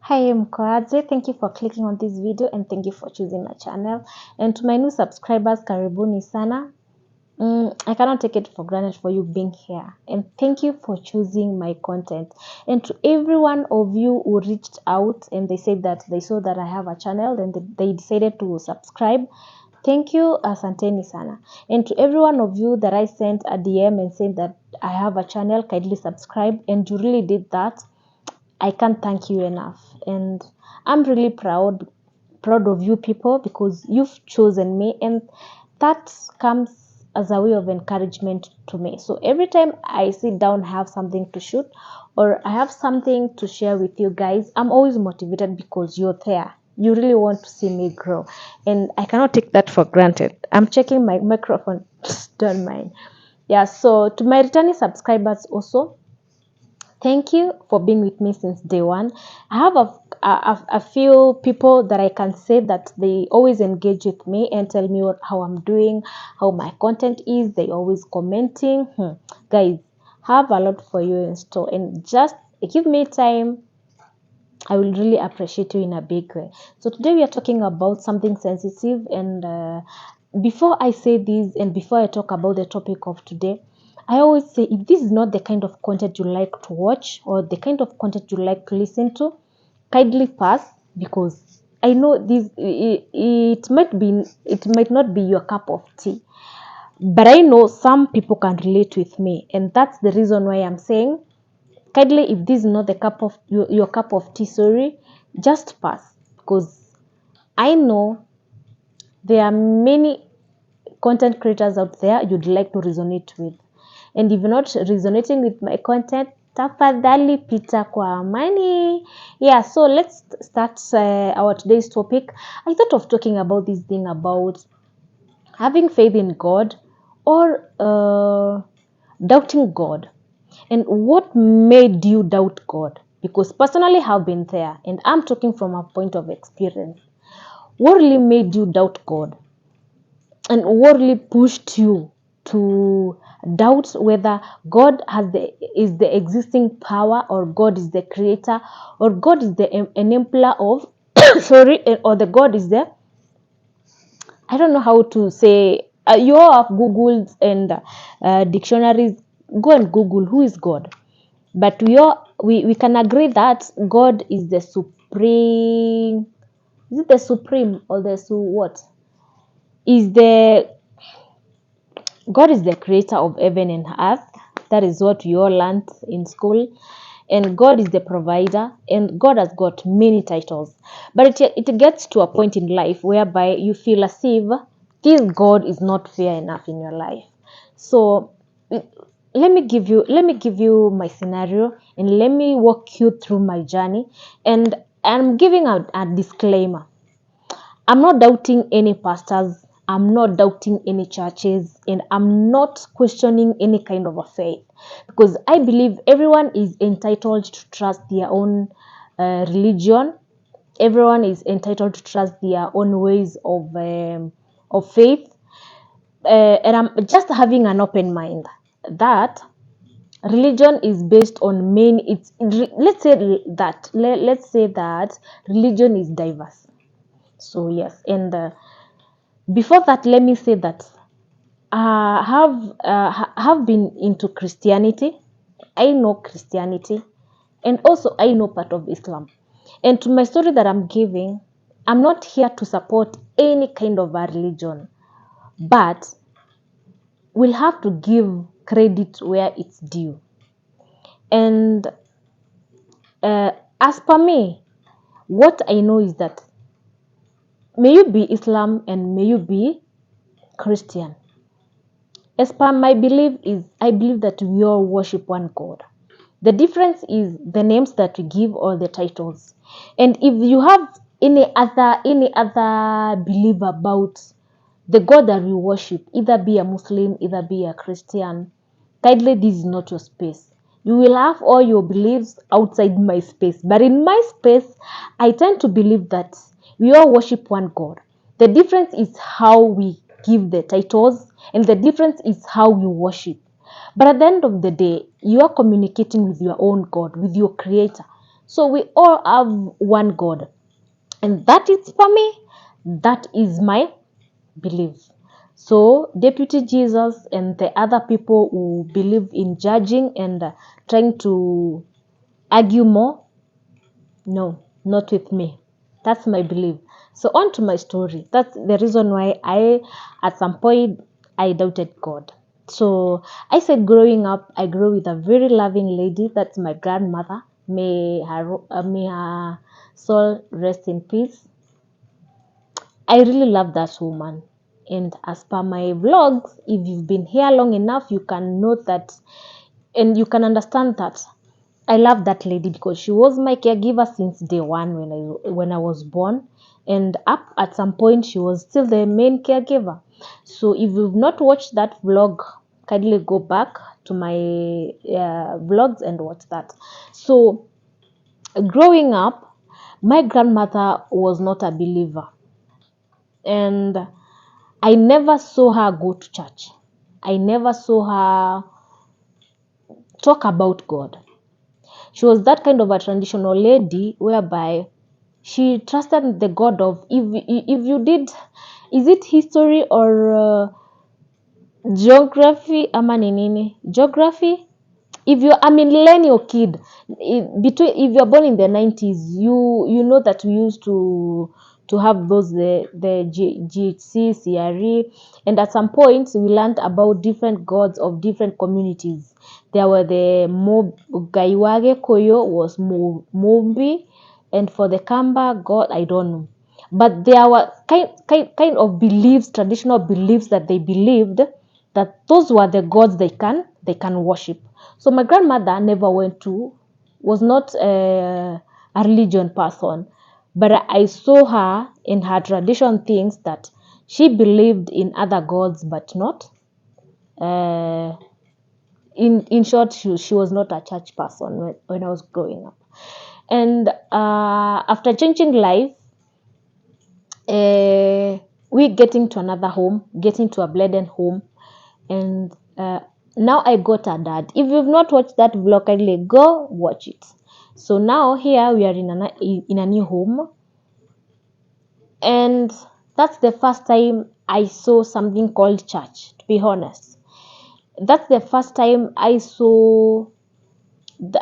Hi, I'm Koadze. Thank you for clicking on this video and thank you for choosing my channel. And to my new subscribers, karibuni sana. I cannot take it for granted for you being here. And thank you for choosing my content. And to every one of you who reached out and they said that they saw that I have a channel and they decided to subscribe. Thank you, asanteni sana. And to every one of you that I sent a DM and said that I have a channel, kindly subscribe. And you really did that. I can't thank you enough. And I'm really proud of you people because you've chosen me, and that comes as a way of encouragement to me. So every time I sit down, have something to shoot or I have something to share with you guys, I'm always motivated because you're there. You really want to see me grow, and I cannot take that for granted. I'm checking my microphone. Don't mind. Yeah, so to my returning subscribers also, thank you for being with me since day one. I have a few people that I can say that they always engage with me and tell me how I'm doing, how my content is. They always commenting. Guys, have a lot for you in store, and just give me time. I will really appreciate you in a big way. So today we are talking about something sensitive, and before I say this and before I talk about the topic of today, I always say if this is not the kind of content you like to watch or the kind of content you like to listen to, kindly pass, because I know it might not be your cup of tea, but I know some people can relate with me, and that's the reason why I'm saying kindly, if this is not the cup of your cup of tea, sorry, just pass, because I know there are many content creators out there you'd like to resonate with, and if you're not resonating with my content, tafadhali pita kwa amani. Yeah, so let's start our today's topic. I thought of talking about this thing about having faith in God or doubting God. And what made you doubt God? Because personally, I've been there, and I'm talking from a point of experience. What really made you doubt God? And what really pushed you to doubt whether God is the existing power, or God is the creator, or God is the enabler of sorry, or the God is the, I don't know how to say. You all have Googled and dictionaries. Go and Google who is God. But we can agree that God is the supreme. Is it the supreme or the what? Is the God is the creator of heaven and earth. That is what we all learned in school. And God is the provider, and God has got many titles. But it gets to a point in life whereby you feel as if this God is not fair enough in your life. So let me give you my scenario, and let me walk you through my journey. And I'm giving a disclaimer. I'm not doubting any pastors, I'm not doubting any churches, and I'm not questioning any kind of a faith, because I believe everyone is entitled to trust their own religion. Everyone is entitled to trust their own ways of faith. And I'm just having an open mind that religion is based on many. Let's say that religion is diverse. So yes, and before that, let me say that have been into Christianity. I know Christianity, and also I know part of Islam. And to my story that I'm giving, I'm not here to support any kind of a religion, but we'll have to give credit where it's due. And as per me, what I know is that may you be Islam and may you be Christian. As per my belief is, I believe that we all worship one God. The difference is the names that we give or the titles. And if you have any other belief about the God that we worship, either be a Muslim, either be a Christian, kindly, this is not your space. You will have all your beliefs outside my space. But in my space, I tend to believe that we all worship one God. The difference is how we give the titles, and the difference is how we worship. But at the end of the day, you are communicating with your own God, with your creator. So we all have one God. And that is for me, that is my belief. So Deputy Jesus and the other people who believe in judging and trying to argue more, no, not with me. That's my belief. So on to my story. That's the reason why at some point, I doubted God. So I said, growing up, I grew with a very loving lady. That's my grandmother. May her soul rest in peace. I really love that woman. And as per my vlogs, if you've been here long enough, you can know that and you can understand that I love that lady because she was my caregiver since day one when I was born, and up at some point she was still the main caregiver. So if you've not watched that vlog, kindly go back to my vlogs and watch that. So growing up, my grandmother was not a believer, and I never saw her go to church. I never saw her talk about God. She was that kind of a traditional lady whereby she trusted the God of if you did, is it history or geography ama ni nini? Geography. If you're a millennial kid, if you're born in the 90s, you know that we used to have those the GHC, CRE, and at some point we learned about different gods of different communities. There were the Gaiwage Koyo was Mumbi, and for the Kamba god, I don't know. But there were kind of beliefs, traditional beliefs that they believed that those were the gods they can worship. So my grandmother never was not a religion person, but I saw her in her tradition things that she believed in other gods, but not. Uh, in short, she was not a church person when I was growing up. And after changing life, we getting to another home, getting to a blended home, and now I got a dad. If you've not watched that vlog, kindly go watch it. So now here we are in a new home, and that's the first time I saw something called church. To be honest, that's the first time I saw.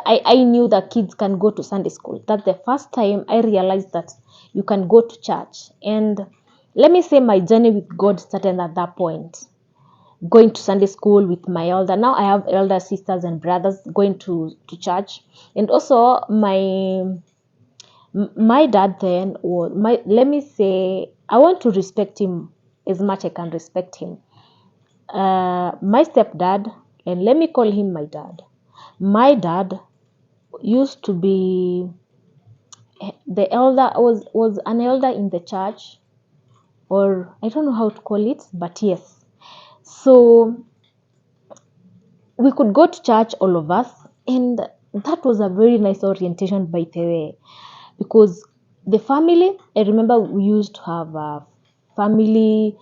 I knew that kids can go to Sunday school. That's the first time I realized that you can go to church. And let me say my journey with God started at that point. Going to Sunday school with my elder. Now I have elder sisters and brothers going to church. And also my dad then, or let me say, I want to respect him as much I can respect him. My stepdad, and let me call him my dad. My dad used to be the elder, was an elder in the church, or I don't know how to call it, but yes. So we could go to church, all of us, and that was a very nice orientation, by the way, because the family, I remember we used to have family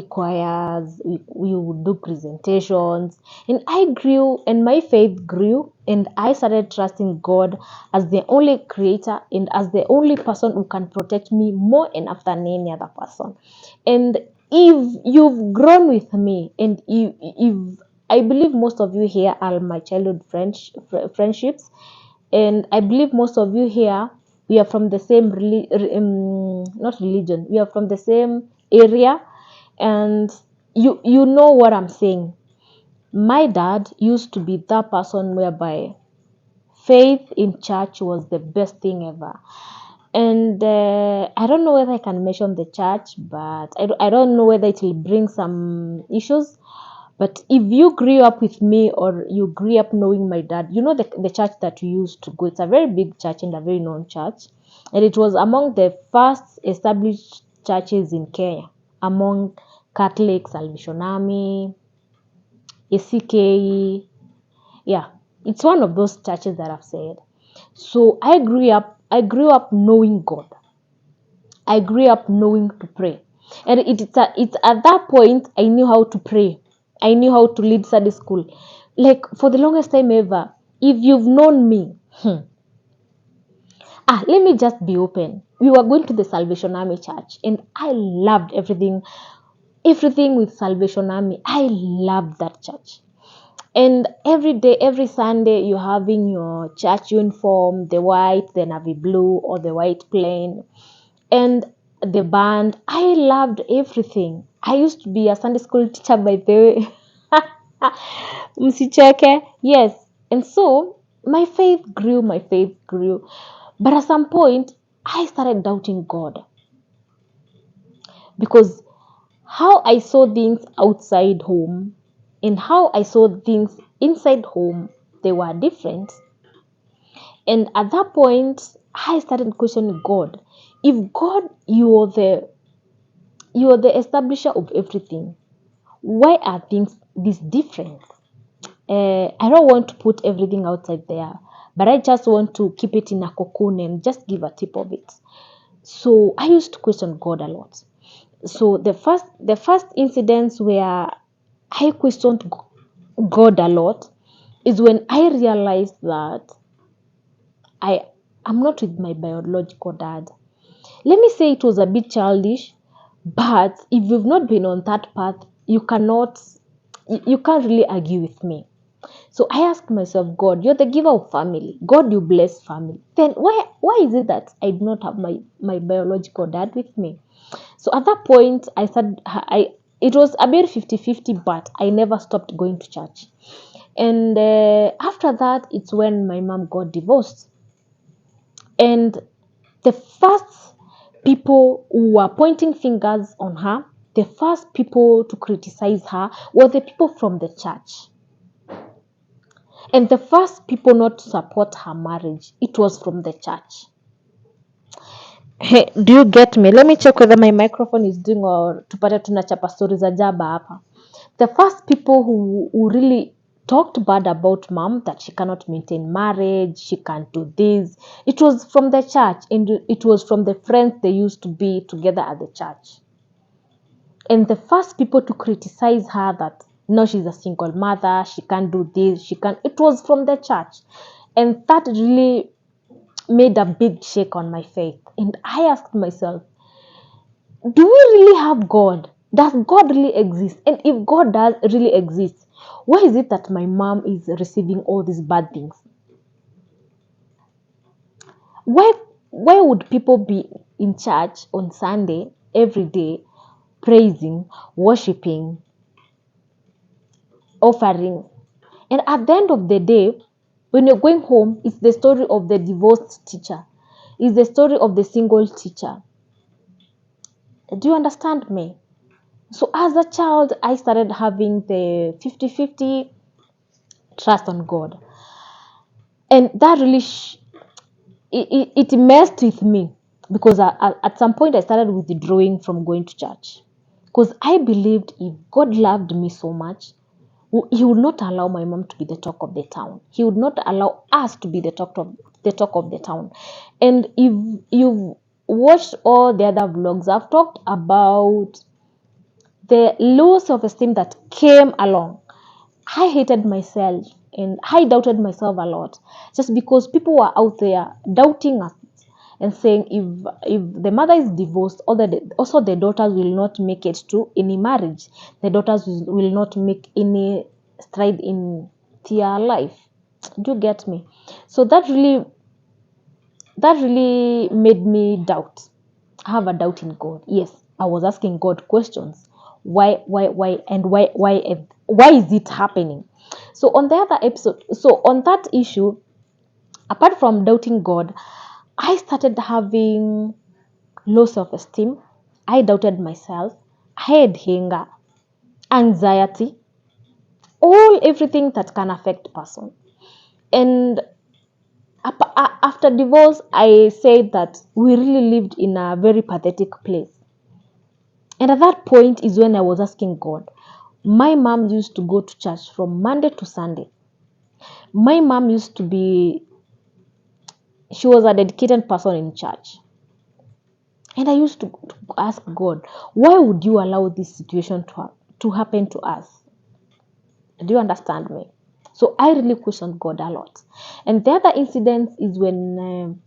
choirs. We would do presentations, and I grew, and my faith grew, and I started trusting God as the only creator and as the only person who can protect me more enough than any other person. And if you've grown with me, and if I believe most of you here are my childhood friendships, and I believe most of you here, we are from the same not religion, we are from the same area, and you know what I'm saying. My dad used to be that person whereby faith in church was the best thing ever. And I don't know whether I can mention the church, but I don't know whether it will bring some issues. But if you grew up with me, or you grew up knowing my dad, you know the church that we used to go. It's a very big church and a very known church. And it was among the first established churches in Kenya, among Catholics, Salvation Army, ACK. Yeah, it's one of those churches that I've said. So I grew up knowing God. I grew up knowing to pray. And it's at that point I knew how to pray. I knew how to lead Sunday school. Like for the longest time ever, if you've known me, Let me just be open. We were going to the Salvation Army church, and I loved everything with Salvation Army. I loved that church. And every day, every Sunday, you're having your church uniform, the white, the navy blue, or the white plain, and the band. I loved everything. I used to be a Sunday school teacher, by the way. Msicheke. Yes. And so my faith grew. But at some point, I started doubting God because how I saw things outside home and how I saw things inside home, they were different. And at that point, I started questioning God. If God, you are the establisher of everything, why are things this different? I don't want to put everything outside there, but I just want to keep it in a cocoon and just give a tip of it. So I used to question God a lot. So the first incidents where I questioned God a lot is when I realized that I am not with my biological dad. Let me say it was a bit childish, but if you've not been on that path, you can't really argue with me. So I asked myself, God, you're the giver of family. God, you bless family. Then why is it that I do not have my biological dad with me? So at that point, I said it was about 50-50, but I never stopped going to church. And after that, it's when my mom got divorced. And the first people who were pointing fingers on her, the first people to criticize her were the people from the church. And the first people not to support her marriage, it was from the church. Hey, do you get me? Let me check whether my microphone is doing or tupate tunachapa stories za jaba hapa. The first people who really talked bad about mom, that she cannot maintain marriage, she can't do this, it was from the church, and it was from the friends they used to be together at the church. And the first people to criticize her that no, she's a single mother, she can't do this, she can't, it was from the church. And that really made a big shake on my faith. And I asked myself, do we really have God? Does God really exist? And if God does really exist, why is it that my mom is receiving all these bad things? Why why would people be in church on Sunday every day, praising, worshiping, offering, and at the end of the day, when you're going home, it's the story of the divorced teacher, it's the story of the single teacher. Do you understand me? So as a child, I started having the 50-50 trust on God. And that really, it messed with me because at some point I started withdrawing from going to church. Because I believed if God loved me so much, He would not allow my mom to be the talk of the town. He would not allow us to be the talk of the town. And if you've watched all the other vlogs, I've talked about the low self-esteem that came along. I hated myself and I doubted myself a lot just because people were out there doubting us and saying if the mother is divorced, also the daughters will not make it to any marriage. The daughters will not make any stride in their life. Do you get me? So that really made me doubt. I have a doubt in God. Yes, I was asking God questions. Why, and why is it happening? So on the other episode, so on that issue, apart from doubting God, I started having low self-esteem. I doubted myself. I had anger, anxiety, everything that can affect person. And after divorce, I said that we really lived in a very pathetic place. And at that point is when I was asking God. My mom used to go to church from Monday to Sunday. My mom used to she was a dedicated person in church. And I used to ask God, why would you allow this situation to happen to us? Do you understand me? So I really questioned God a lot. And the other incident is when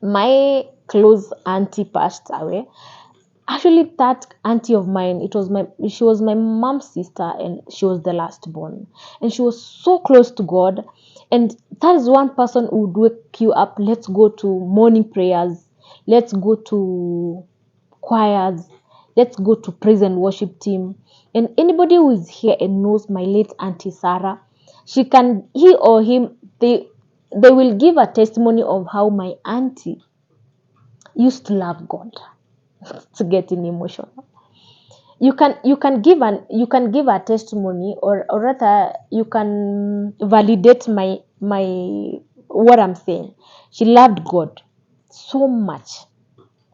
my close auntie passed away. Actually, that auntie of mine, she was my mom's sister, and she was the last born. And she was so close to God. And that is one person who would wake you up. Let's go to morning prayers. Let's go to choirs. Let's go to praise and worship team. And anybody who is here and knows my late auntie Sarah, he or him, they will give a testimony of how my auntie used to love God. To getting emotional, you can give a testimony, or rather you can validate my what I'm saying. She loved God so much.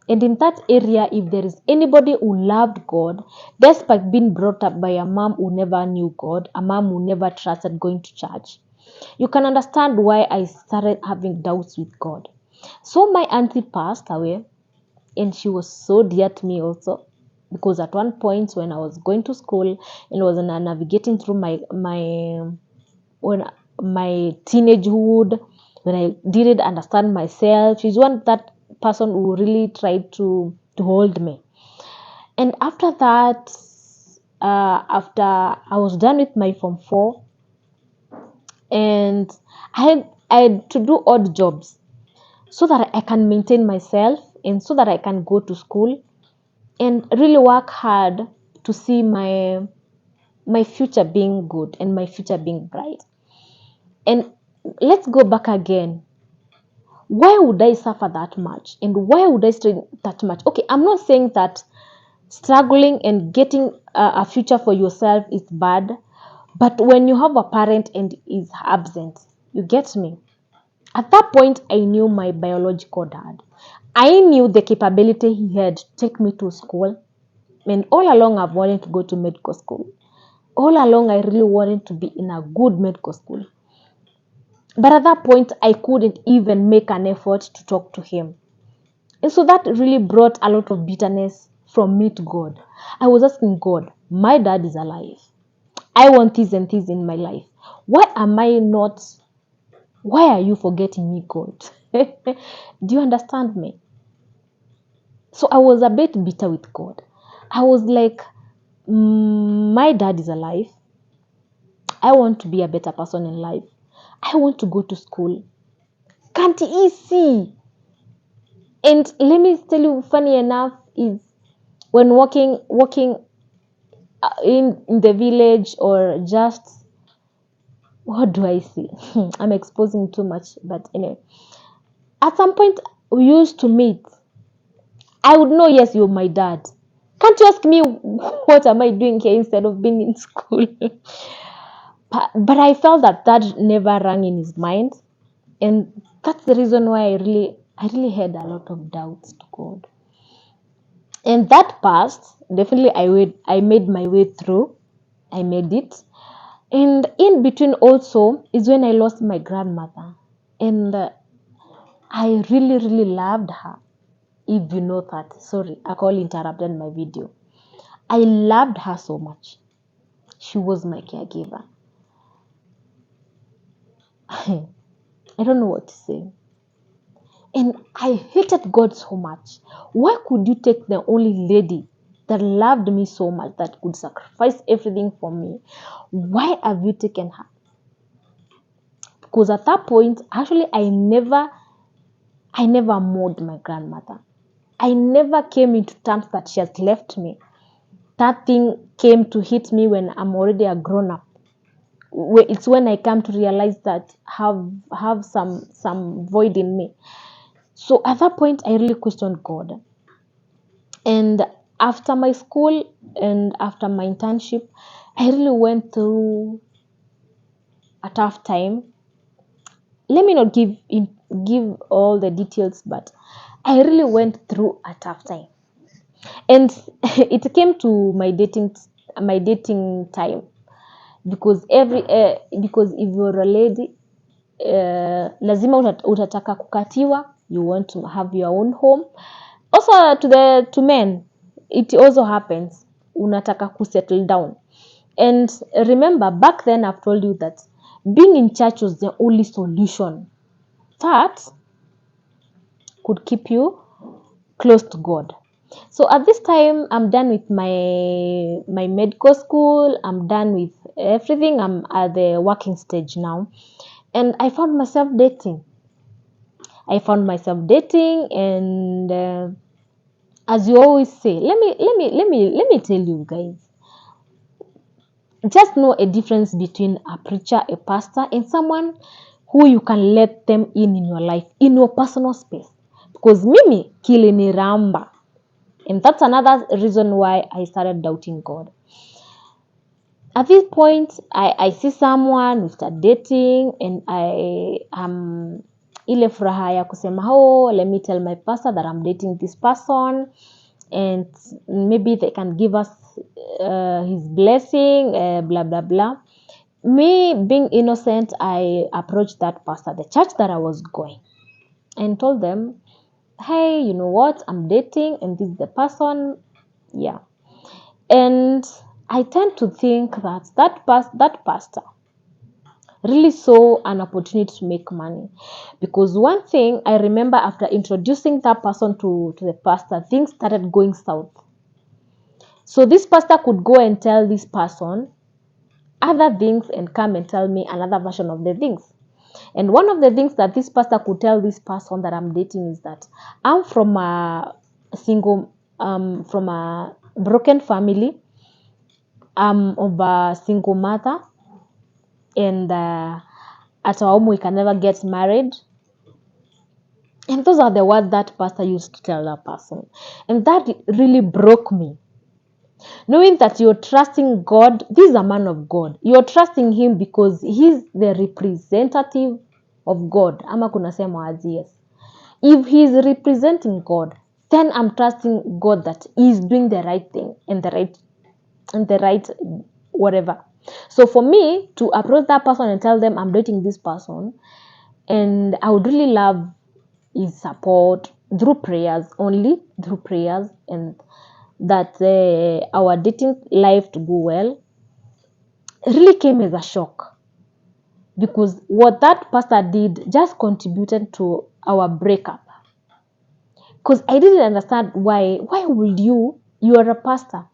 And in that area, if there is anybody who loved God, despite being brought up by a mom who never knew God, a mom who never trusted going to church, you can understand why I started having doubts with God. So my auntie passed away, and she was so dear to me also, because at one point when I was going to school and was navigating through when my teenagehood, when I didn't understand myself, she's one that person who really tried to hold me. And after that, after I was done with my form 4, and I had to do odd jobs so that I can maintain myself and so that I can go to school and really work hard to see my future being good and my future being bright. And let's go back again. Why would I suffer that much? And why would I strain that much? Okay, I'm not saying that struggling and getting a future for yourself is bad, but when you have a parent and is absent, you get me? At that point, I knew my biological dad. I knew the capability he had to take me to school. And all along, I've wanted to go to medical school. All along, I really wanted to be in a good medical school. But at that point, I couldn't even make an effort to talk to him. And so that really brought a lot of bitterness from me to God. I was asking God, my dad is alive. I want this and this in my life. Why am I not? Why are you forgetting me, God? Do you understand me? So I was a bit bitter with God. I was like, my dad is alive. I want to be a better person in life. I want to go to school. Can't he see? And let me tell you, funny enough, is when walking in the village, or just, what do I see? I'm exposing too much, but anyway, at some point we used to meet. I would know, yes, you're my dad. Can't you ask me what am I doing here instead of being in school? But I felt that never rang in his mind, and that's the reason why I really had a lot of doubts to God. And that passed. Definitely, I made my way through. I made it. And in between also is when I lost my grandmother, and I really loved her. If you know that, sorry, I call interrupted my video. I loved her so much. She was my caregiver. I don't know what to say. And I hated God so much. Why could you take the only lady that loved me so much, that could sacrifice everything for me? Why have you taken her? Because at that point, actually, I never mourned my grandmother. I never came into terms that she has left me. That thing came to hit me when I'm already a grown up. It's when I come to realize that have some void in me. So at that point, I really questioned God. And after my school and after my internship, I really went through a tough time. Let me not give all the details, but I really went through a tough time. And it came to my dating time, because because if you're a lady, lazima utataka kukatiwa, you want to have your own home. Also to men, it also happens, unataka settle down. And remember, back then I've told you that being in church was the only solution. That could keep you close to God. So at this time, I'm done with my medical school. I'm done with everything. I'm at the working stage now, and I found myself dating. And as you always say, let me tell you guys. Just know a difference between a preacher, a pastor, and someone who you can let them in your life, in your personal space. Because mimi kiliniramba. And that's another reason why I started doubting God. At this point, I see someone, we start dating, and I am ile furaha ya kusema, oh, let me tell my pastor that I'm dating this person, and maybe they can give us his blessing, blah, blah, blah. Me being innocent, I approached that pastor, the church that I was going, and told them, hey, you know what, I'm dating, and this is the person, yeah. And I tend to think that that pastor really saw an opportunity to make money. Because one thing I remember, after introducing that person to the pastor, things started going south. So this pastor could go and tell this person other things and come and tell me another version of the things. And one of the things that this pastor could tell this person that I'm dating is that I'm from a broken family. I'm of a single mother, and at our home we can never get married. And those are the words that pastor used to tell that person. And that really broke me. Knowing that you're trusting God, this is a man of God. You're trusting him because he's the representative of God. Ama kuna sema aje, yes. If he's representing God, then I'm trusting God that he's doing the right thing and the right whatever. So for me to approach that person and tell them I'm dating this person, and I would really love his support through prayers, and that our dating life to go well, really came as a shock. Because what that pastor did just contributed to our breakup. Because I didn't understand why would you are a pastor.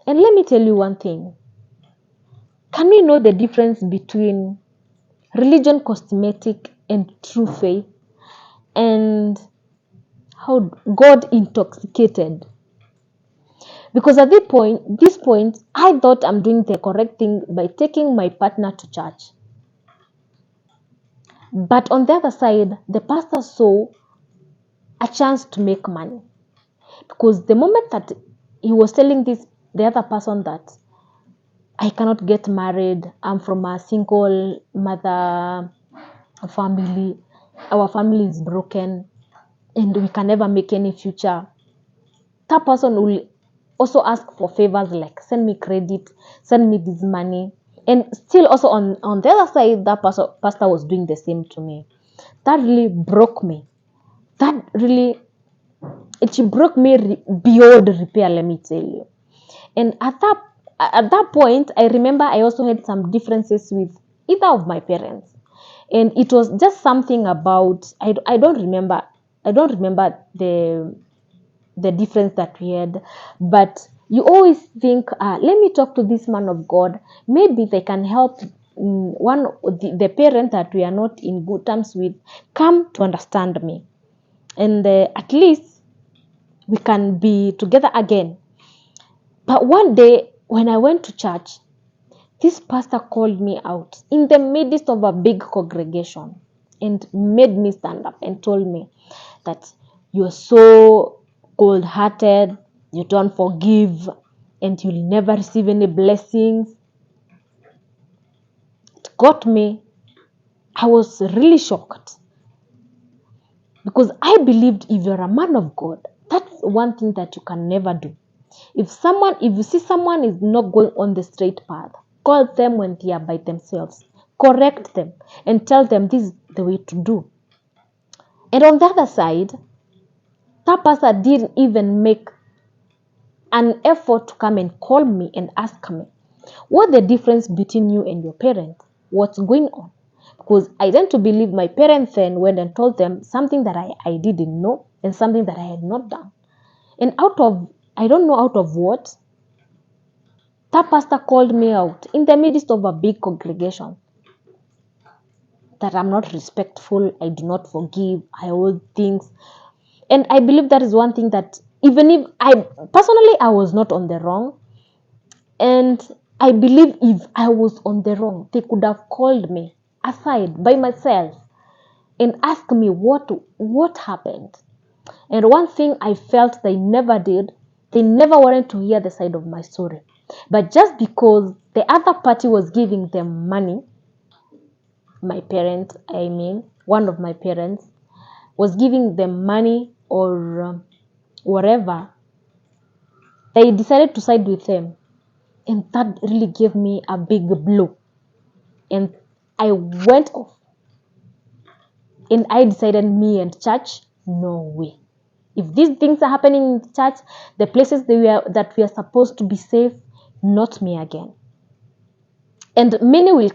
And let me tell you one thing. Can we know the difference between religion cosmetic and true faith, and how God intoxicated? Because at this point, I thought I'm doing the correct thing by taking my partner to church. But on the other side, the pastor saw a chance to make money. Because the moment that he was telling the other person that I cannot get married, I'm from a single mother family, our family is broken, and we can never make any future, that person will also ask for favors like send me credit, send me this money. And still also on the other side, that pastor was doing the same to me. That really broke me. It broke me beyond repair, let me tell you. And at that point, I remember I also had some differences with either of my parents. And it was just something about, I don't remember the difference that we had, but you always think, let me talk to this man of God, maybe they can help the parent that we are not in good terms with come to understand me, and at least we can be together again. But one day when I went to church, this pastor called me out in the midst of a big congregation and made me stand up and told me that you're so cold-hearted, you don't forgive, and you'll never receive any blessings. It got me. I was really shocked. Because I believed if you're a man of God, that's one thing that you can never do. If you see someone is not going on the straight path, call them when they are by themselves. Correct them and tell them this is the way to do. And on the other side, that pastor didn't even make an effort to come and call me and ask me, what the difference between you and your parents? What's going on? Because I tend to believe my parents then went and told them something that I didn't know and something that I had not done. And I don't know out of what, that pastor called me out in the midst of a big congregation that I'm not respectful, I do not forgive, I hold things. And I believe that is one thing that even if I was not on the wrong, and I believe if I was on the wrong, they could have called me aside by myself and asked me what happened. And one thing I felt they never did, they never wanted to hear the side of my story. But just because the other party was giving them money, one of my parents was giving them money or whatever, they decided to side with them. And that really gave me a big blow. And I went off. And I decided, me and church, no way. If these things are happening in church, the places that we are supposed to be safe, not me again. And many will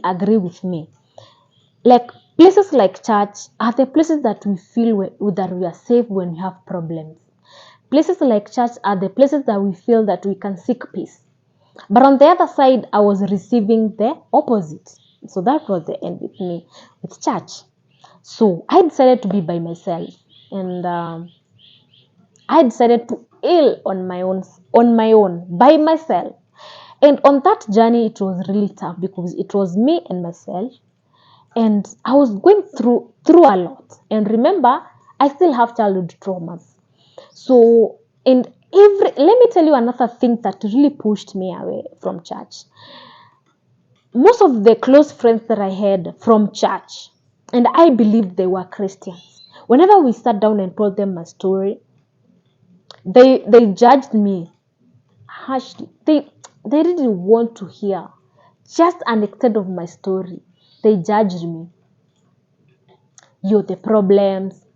agree with me. Like places like church are the places that we feel that we are safe when we have problems. Places like church are the places that we feel that we can seek peace. But on the other side, I was receiving the opposite. So that was the end with me, with church. So I decided to be by myself, and I decided to heal on my own, by myself. And on that journey, it was really tough because it was me and myself, and I was going through a lot. And remember, I still have childhood traumas. So, and let me tell you another thing that really pushed me away from church. Most of the close friends that I had from church, and I believed they were Christians, whenever we sat down and told them my story, they judged me harshly. They didn't want to hear just an extent of my story. They judged me. You're the problems.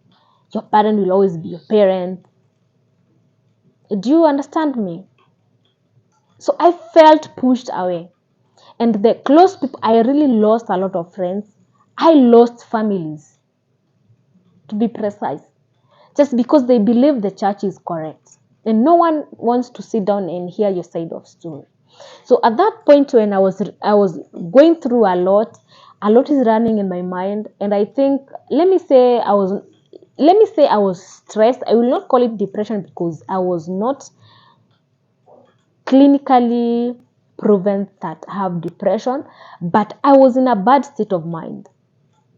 Your parent will always be your parent. Do you understand me? So I felt pushed away. And the close people, I really lost a lot of friends. I lost families, to be precise, just because they believe the church is correct. And no one wants to sit down and hear your side of story. So at that point when I was going through a lot is running in my mind, and I think let me say I was stressed. I will not call it depression because I was not clinically proven that I have depression, but I was in a bad state of mind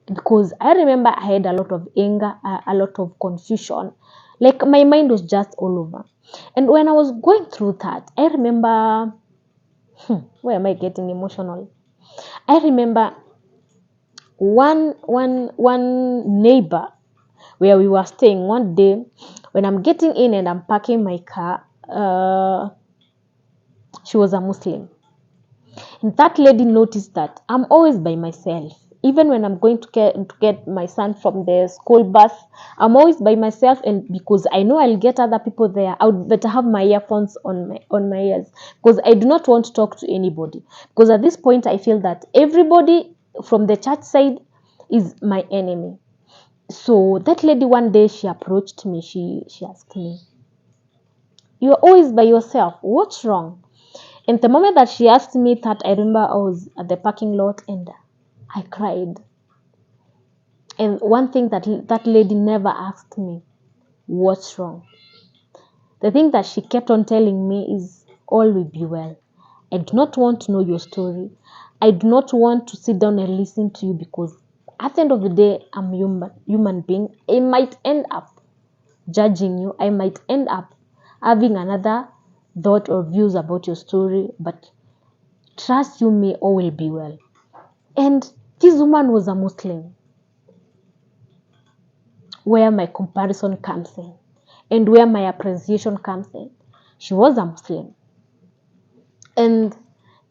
because I remember I had a lot of anger, a lot of confusion. Like my mind was just all over. And when I was going through that, I remember, why am I getting emotional? I remember one neighbor where we were staying one day when I'm getting in and I'm parking my car. She was a Muslim. And that lady noticed that I'm always by myself. Even when I'm going to get my son from the school bus, I'm always by myself, and because I know I'll get other people there, I would better have my earphones on my ears because I do not want to talk to anybody. Because at this point, I feel that everybody from the church side is my enemy. So that lady one day she approached me. She asked me, "You're always by yourself. What's wrong?" And the moment that she asked me that, I remember I was at the parking lot and I cried. And one thing that lady never asked me, what's wrong? The thing that she kept on telling me is, all will be well. I do not want to know your story. I do not want to sit down and listen to you because at the end of the day, I'm human being. I might end up judging you. I might end up having another thought or views about your story, but trust you me, all will be well. And this woman was a Muslim, where my comparison comes in and where my appreciation comes in. She was a Muslim. And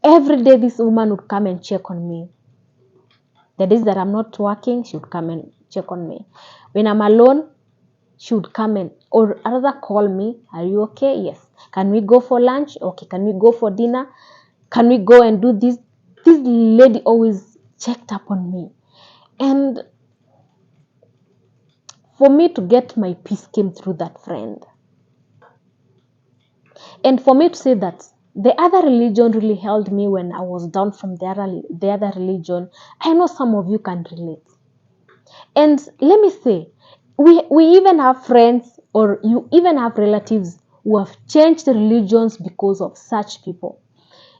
every day this woman would come and check on me. The days that I'm not working, she would come and check on me. When I'm alone, she would come and, or rather call me, are you okay? Yes. Can we go for lunch? Okay. Can we go for dinner? Can we go and do this? This lady always checked up on me. And for me to get my peace came through that friend. And for me to say that the other religion really held me when I was down from the other religion, I know some of you can relate. And let me say, we even have friends, or you even have relatives who have changed religions because of such people.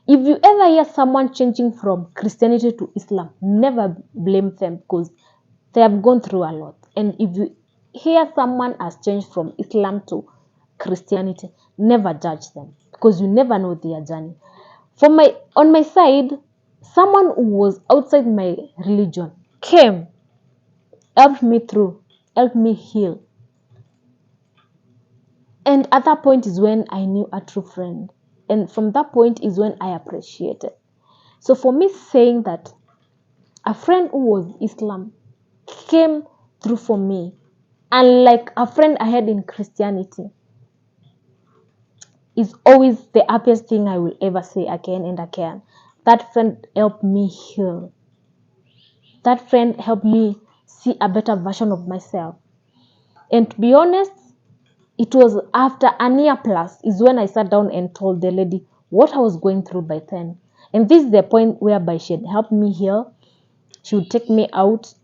If you ever hear someone changing from Christianity to Islam, never blame them, because they have gone through a lot. And if you hear someone has changed from Islam to Christianity, never judge them, because you never know their journey. On my side, someone who was outside my religion came, helped me through, helped me heal. And at that point is when I knew a true friend. And from that point is when I appreciated. So for me, saying that a friend who was Islam came through for me, unlike a friend I had in Christianity, is always the happiest thing I will ever say again and again. That friend helped me heal. That friend helped me see a better version of myself. And to be honest, it was after a year plus is when I sat down and told the lady what I was going through by then. And this is the point whereby she had helped me heal. She would take me out.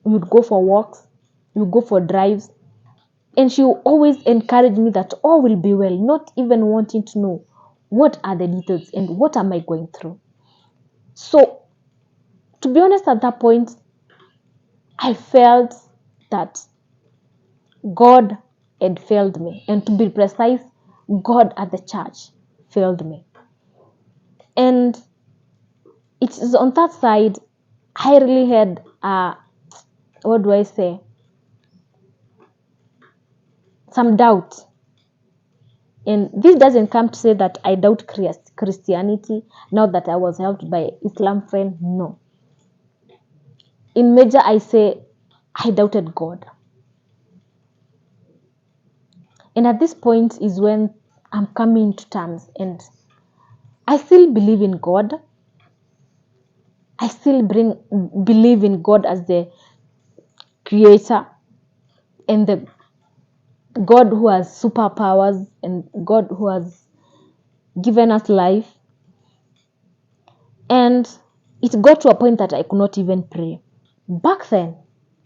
We would go for walks. We would go for drives. And she would always encourage me that all will be well, not even wanting to know what are the details and what am I going through. So, to be honest, at that point, I felt that God had failed me. And to be precise, God at the church failed me. And it is on that side, I really had, what do I say, some doubt. And this doesn't come to say that I doubt Christianity now that I was helped by Islam friend. No. In major, I say I doubted God. And at this point is when I'm coming to terms, and I still believe in God. I still believe in God as the creator and the God who has superpowers and God who has given us life. And it got to a point that I could not even pray. Back then,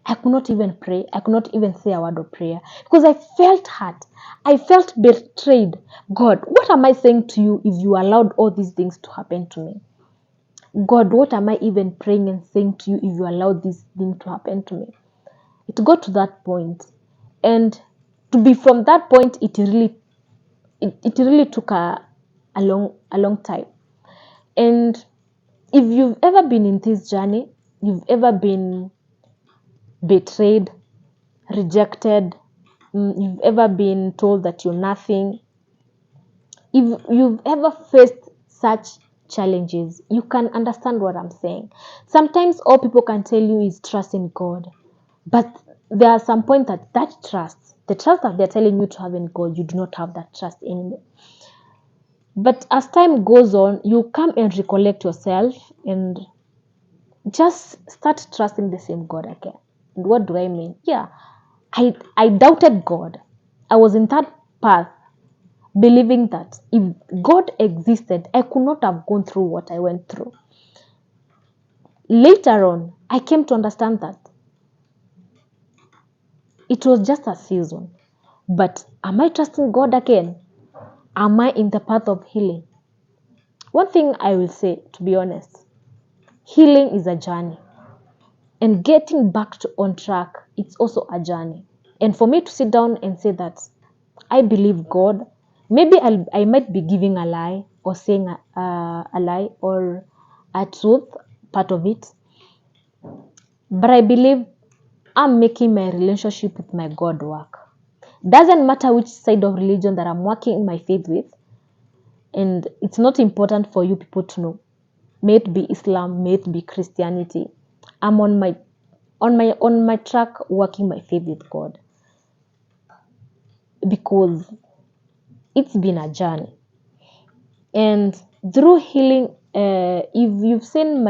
I could not even pray. I could not even say a word of prayer because I felt hurt. I felt betrayed. God, what am I saying to you if you allowed all these things to happen to me? God, what am I even praying and saying to you if you allowed this thing to happen to me? It got to that point. And to be from that point, it really took a long time. And if you've ever been in this journey, you've ever been betrayed, rejected, you've ever been told that you're nothing, if you've ever faced such challenges, you can understand what I'm saying. Sometimes all people can tell you is trust in God, but there are some point that the trust that they're telling you to have in God, you do not have that trust anymore. But as time goes on, you come and recollect yourself and just start trusting the same God again. And what do I mean? Yeah, I doubted God. I was in that path, believing that if God existed, I could not have gone through what I went through. Later on, I came to understand that it was just a season. But am I trusting God again? Am I in the path of healing? One thing I will say, to be honest, healing is a journey. And getting back on track, it's also a journey. And for me to sit down and say that I believe God, maybe I might be giving a lie or saying a lie or a truth, part of it. But I believe I'm making my relationship with my God work. Doesn't matter which side of religion that I'm working my faith with. And it's not important for you people to know. May it be Islam, may it be Christianity. I'm on my track working my faith with God. Because it's been a journey. And through healing, if you've seen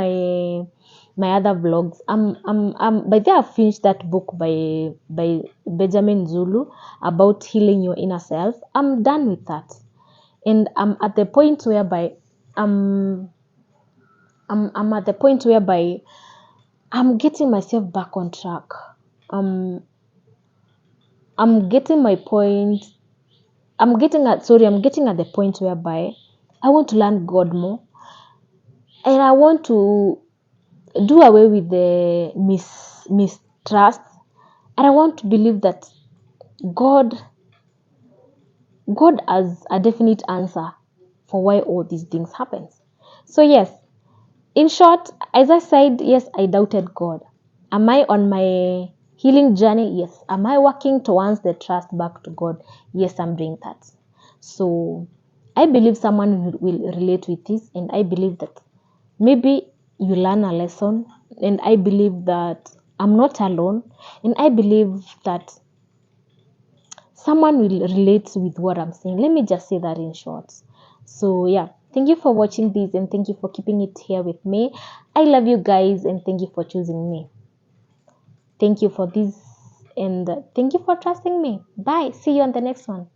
my other vlogs. By the I've finished that book by Benjamin Zulu about healing your inner self. I'm done with that, and I'm at the point whereby I'm I'm at the point whereby I'm getting myself back on track. Um, I'm getting my point. I'm getting at the point whereby I want to learn God more, and I want to do away with the mistrust, and I want to believe that God God has a definite answer for why all these things happen. So yes, in short, as I said, yes, I doubted God. Am I on my healing journey? Yes. Am I working towards the trust back to God? Yes, I'm doing that. So I believe someone will relate with this, and I believe that maybe you learn a lesson, and I believe that I'm not alone, and I believe that someone will relate with what I'm saying. Let me just say that in short. So yeah, thank you for watching this, and thank you for keeping it here with me. I love you guys, and thank you for choosing me. Thank you for this, and thank you for trusting me. Bye. See you on the next one.